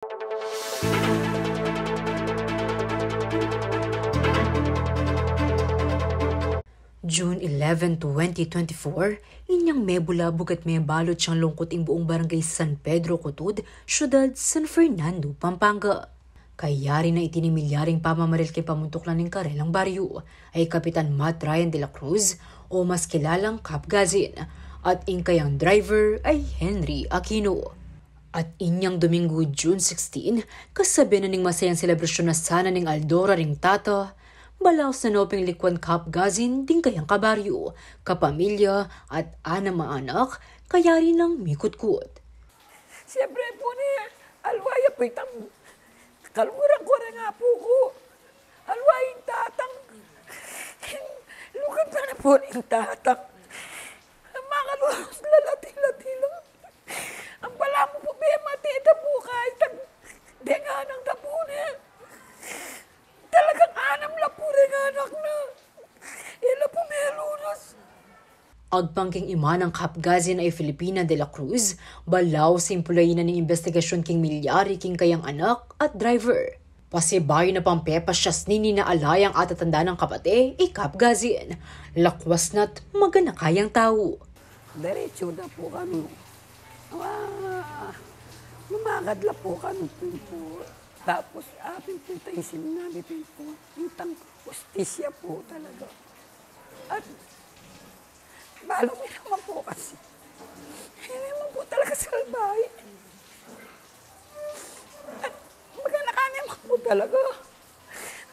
June 11, 2024, inyang may bulabog at may balot siyang lungkot ang buong barangay San Pedro Cotud, Siyudad San Fernando, Pampanga. Kaya rin na itinimilyaring pamamaril kay pamuntok lang ng karelang baryo ay Kapitan Matt Ryan de la Cruz o mas kilalang Kap Gazin at inkayang driver ay Henry Aquino. At inyang Domingo, June 16, kasabi na ning masayang selebrasyon na sana ning Aldora ring tata, balaw sa noping likwan Kap Gazin ding kayang kabaryo, kapamilya at mga anak, kaya rin ng mikot-kot. Siyempre po niya, alwaya po itang kalurang ko rin nga po ko. Alwayin tatang, lugan pa na po ng tatang. Ang mga kalurang lalati-lati lang. Ang pala mo po, matita po kahit ang denganang tapo niya. Talagang anam la po rin anak na. Ila po may lunas. Agpangking ima ng Kap Gazin ay Filipina de la Cruz, balaw simpulay na ng investigasyon king milyari king kayang anak at driver. Pasibayo na pang pepa siyas nini na alayang at tatanda ng kapate ay Kap Gazin. Lakwas na't magana kayang tao. Diretso na po kami. Lumakad la po kami po. Tapos, ating po tayo sinabi po, itang justisya po talaga. At, balo mo naman po kasi. Hindi naman po talaga salbahe. At, magana po talaga.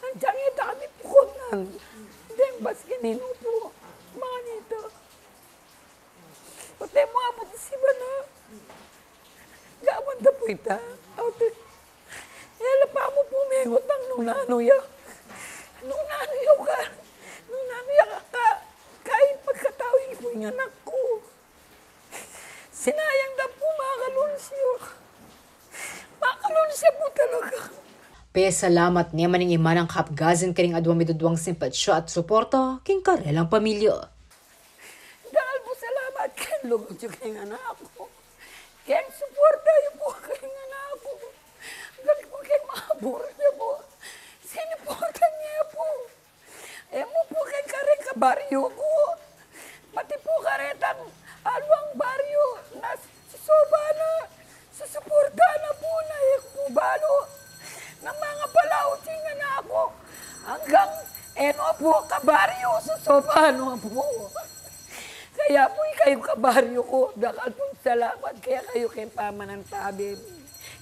Andiyan yung dami po ko nan. Hindi, bas ganino po. Mga nito. Pati mo abot si Bana. Gawan na po ita. Ela pa mo pumingot ng nung nanuya. Nung nanuya ka. Nung nanuya ka. Kahit pagkatawin po yung anak ko. Sinayang na po makalunsyo. Makalunsyo po talaga. Salamat naman ng ima ng Kap Gazin karing adwang midudwang simpatsya at suporta king karelang pamilya. Dahil po salamat kay lugod yung kayong anak ko. Kaya suporta yung po kayong anak ko. Galing po kayong mahabor niya po. Sinuportan niya po. Mo po kayong kareng kabaryo ko. Pati po karetang alwang baryo na susoba na. Susuporta na po na po balo. Ng mga palauting na ako. Hanggang po kabaryo susoba na po. Kaya po kayong kabaryo ko. Dakal po salamat. Kaya kayo kayong pamanantabi.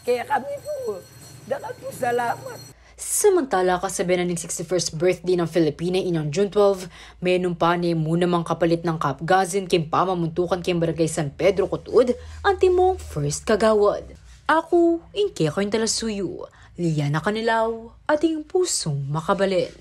Kaya kami po, dakal po salamat. Samantala, kasabi na ng 61st birthday ng Filipina inyong June 12, may numpa ni muna mang kapalit ng Kap Gazin kim pamamuntukan kim barangay San Pedro Cotud, ang timong first kagawad. Ako, inke ko yung talasuyo, Liana Canilaw, ating pusong makabalin.